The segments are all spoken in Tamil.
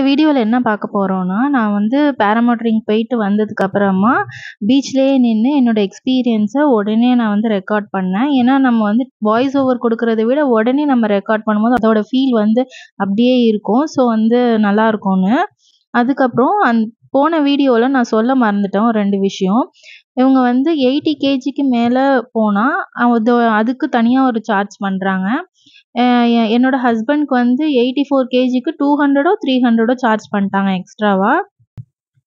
வீடியோல என்ன பார்க்க போறோம்னா, நான் வந்து பேராமோட்டரிங் போயிட்டு வந்ததுக்கு அப்புறமா பீச்லயே நின்னு என்னோட எக்ஸ்பீரியன்ஸ உடனே நான் வந்து ரெக்கார்ட் பண்ணேன். ஏன்னா, நம்ம வந்து வாய்ஸ் ஓவர் குடுக்குறத விட உடனே நம்ம ரெக்கார்ட் பண்ணும்போது அதோட ஃபீல் வந்து அப்படியே இருக்கும். ஸோ வந்து நல்லாருக்கும்னு. அதுக்கப்புறம் போன வீடியோல நான் சொல்ல மறந்துட்டேன் ஒரு 2 விஷயம். இவங்க வந்து 80 கேஜிக்கு மேல போனா, அதுக்கு தனியா ஒரு சார்ஜ் பண்றாங்க. என்னோட ஹஸ்பண்ட்க்கு வந்து 84 கேஜிக்கு 200ஓ 300ஓ சார்ஜ் பண்ணிட்டாங்க எக்ஸ்ட்ராவா.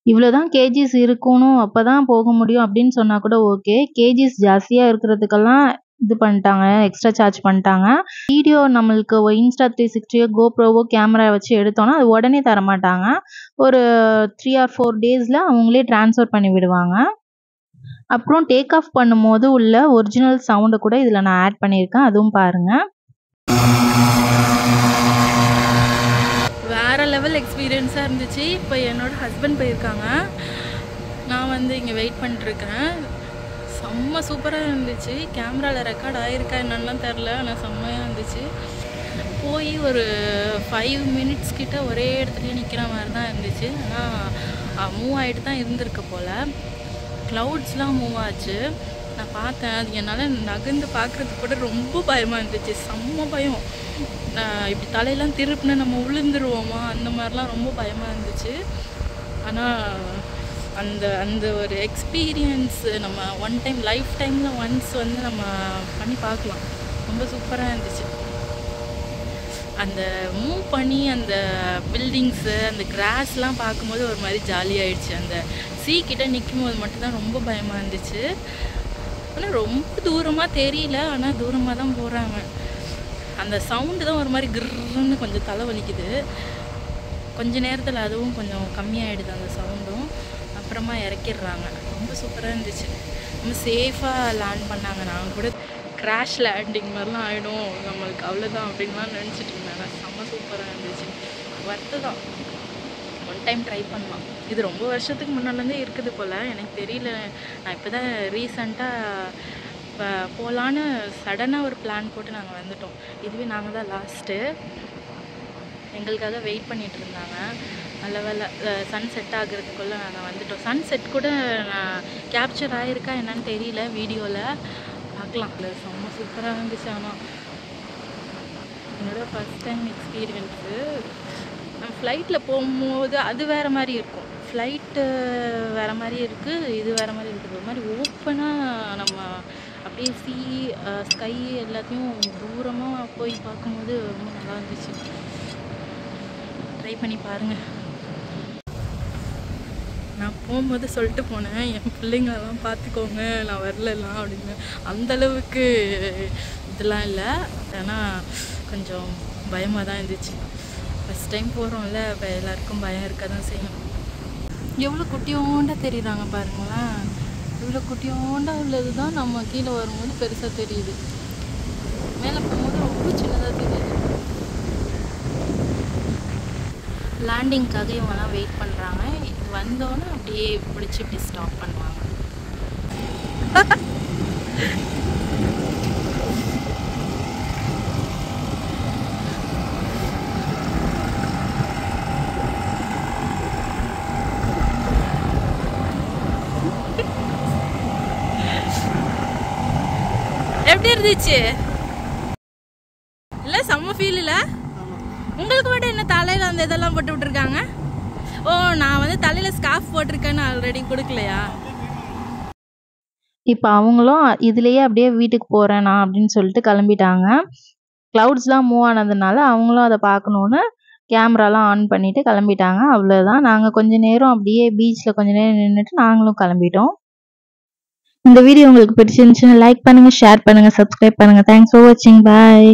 இவ்வளோதான் கேஜிஸ் இருக்கணும், அப்பதான் போக முடியும் அப்படின்னு சொன்னா கூட ஓகே. கேஜிஸ் ஜாஸ்தியா இருக்கிறதுக்கெல்லாம் இது பண்ணிட்டாங்க, எக்ஸ்ட்ரா சார்ஜ் பண்ணிட்டாங்க. வீடியோ நம்மளுக்கு Insta 360ஓ GoProவோ கேமரா வச்சு எடுத்தோம்னா அது உடனே தரமாட்டாங்க. ஒரு 3 or 4 டேஸ்ல அவங்களே ட்ரான்ஸ்ஃபர் பண்ணி விடுவாங்க. அப்புறம் டேக் ஆஃப் பண்ணும்போது உள்ள ஒரிஜினல் சவுண்ட கூட இதுல நான் ஆட் பண்ணியிருக்கேன். அதுவும் பாருங்க. வேற லெவல் எக்ஸ்பீரியன்ஸாக இருந்துச்சு. இப்போ என்னோட ஹஸ்பண்ட் போயிருக்காங்க, நான் வந்து இங்கே வெயிட் பண்ணிட்டுருக்கேன். செம்ம சூப்பராக இருந்துச்சு. கேமராவில் ரெக்கார்ட் ஆகிருக்கா என்னென்னலாம் தெரில, ஆனால் செம்மையாக இருந்துச்சு. போய் ஒரு 5 மினிட்ஸ் கிட்ட ஒரே இடத்துலையே நிற்கிற மாதிரி தான் இருந்துச்சு. ஆனால் மூவ் ஆகிட்டு தான் இருந்திருக்கு போல். க்ளவுட்ஸ்லாம் மூவ் ஆச்சு. நான் பார்த்தேன், அது என்னால் நகர்ந்து பார்க்குறதுக்கு கூட ரொம்ப பயமாக இருந்துச்சு. செம்ம பயம். இப்படி தலையெல்லாம் திருப்பினா நம்ம விழுந்துருவோமா, அந்த மாதிரிலாம் ரொம்ப பயமாக இருந்துச்சு. ஆனால் அந்த ஒரு எக்ஸ்பீரியன்ஸ் நம்ம ஒன் டைம் லைஃப் டைமில் ஒன்ஸ் வந்து நம்ம பண்ணி பார்க்கலாம். ரொம்ப சூப்பராக இருந்துச்சு. அந்த மூவ் பண்ணி அந்த பில்டிங்ஸு அந்த கிராஸ்லாம் பார்க்கும்போது ஒரு மாதிரி ஜாலியாகிடுச்சு. அந்த கிட்ட நிற்கும் போது மட்டும்தான் ரொம்ப பயமாக இருந்துச்சு. ஆனால் ரொம்ப தூரமாக தெரியல, ஆனால் தூரமாக தான் போகிறாங்க. அந்த சவுண்டு தான் ஒரு மாதிரி கிர்ன்னு கொஞ்சம் தலை வலிக்குது. கொஞ்ச நேரத்தில் அதுவும் கொஞ்சம் கம்மியாகிடுது அந்த சவுண்டும். அப்புறமா இறக்கிடுறாங்க. ரொம்ப சூப்பராக இருந்துச்சு. ரொம்ப சேஃபாக லேண்ட் பண்ணாங்க. நாங்கள் கூட கிராஷ் லேண்டிங் மாதிரிலாம் ஆகிடும் நம்மளுக்கு, அவ்வளோதான் அப்படின்லாம் நினச்சிட்டு இருந்தேன். ஆனால் செம்ம சூப்பராக இருந்துச்சு. ஒர்த்து தான், ஒன் டைம் ட்ரை பண்ணலாம். இது ரொம்ப வருஷத்துக்கு முன்னாலேருந்தே இருக்குது போல், எனக்கு தெரியல. நான் இப்போ தான் ரீசண்டாக இப்போ போகலான்னு சடனாக ஒரு பிளான் போட்டு நாங்கள் வந்துட்டோம். இதுவே நாங்கள் தான் லாஸ்ட்டு. எங்களுக்காக வெயிட் பண்ணிகிட்டு இருந்தாங்க. நல்ல வேலை சன் செட் ஆகுறதுக்குள்ளே நாங்கள் வந்துட்டோம். சன் செட் கூட நான் கேப்சர் ஆகிருக்கா என்னன்னு தெரியல வீடியோவில், பார்க்கலாம். இல்லை செம்ம சூப்பராக இருந்துச்சு. ஆனால் என்னோடய ஃபஸ்ட் டைம் எக்ஸ்பீரியன்ஸு. நம்ம ஃப்ளைட்டில் போகும்போது அது வேறு மாதிரி இருக்கும். ஃப்ளைட்டு வேறு மாதிரி இருக்குது, இது வேறு மாதிரி இருக்குது. ஒரு மாதிரி ஓப்பனாக நம்ம அப்படியே ஸ்கை எல்லாத்தையும் தூரமாக போய் பார்க்கும்போது ரொம்ப நல்லா இருந்துச்சு. ட்ரை பண்ணி பாருங்கள். நான் போகும்போது சொல்லிட்டு போனேன், என் பிள்ளைங்களெல்லாம் பார்த்துக்கோங்க, நான் வரலாம் அப்படின்னு. அந்தளவுக்கு இதெல்லாம் இல்லை, ஆனால் கொஞ்சம் பயமாக தான் இருந்துச்சு. ஃபஸ்ட் டைம் போகிறோம்ல, இப்போ எல்லாருக்கும் பயம் இருக்க தான் செய்யும். எவ்வளோ குட்டியோண்டா தெரியுறாங்க பாருங்களேன். இவ்வளோ குட்டியோண்டா உள்ளது தான் நம்ம கீழே வரும்போது பெருசாக தெரியுது, மேலே போகும்போது ரொம்ப சின்னதாக தெரியுது. லேண்டிங்காக இவங்கெல்லாம் வெயிட் பண்ணுறாங்க. இது வந்தோன்னே அப்படியே பிடிச்சி இப்படி ஸ்டாப் பண்ணுவாங்க. எப்படி இருந்துச்சு? இல்லை செம்ம ஃபீல் இல்லை? உங்களுக்கு மட்டும் என்ன தலையில் அந்த இதெல்லாம் போட்டு விட்டுருக்காங்க? ஓ, நான் வந்து தலையில் ஸ்கார்ஃப் போட்டிருக்கேன்னு ஆல்ரெடி கொடுக்கலையா? இப்போ அவங்களும் இதுலேயே அப்படியே வீட்டுக்கு போகிறேன் நான் அப்படின்னு சொல்லிட்டு கிளம்பிட்டாங்க. க்ளவுட்ஸ்லாம் மூவ் ஆனதுனால அவங்களும் அதை பார்க்கணுன்னு கேமராலாம் ஆன் பண்ணிவிட்டு கிளம்பிட்டாங்க. அவ்வளோதான். நாங்கள் கொஞ்சம் நேரம் அப்படியே பீச்சில் கொஞ்சம் நேரம் நின்றுட்டு நாங்களும் கிளம்பிட்டோம். இந்த வீடியோ உங்களுக்கு பிடிச்சிருந்துச்சுன்னா லைக் பண்ணுங்கள், ஷேர் பண்ணுங்கள், சப்ஸ்கிரைப் பண்ணுங்கள். தேங்க்ஸ் ஃபார் வாட்சிங். பாய்.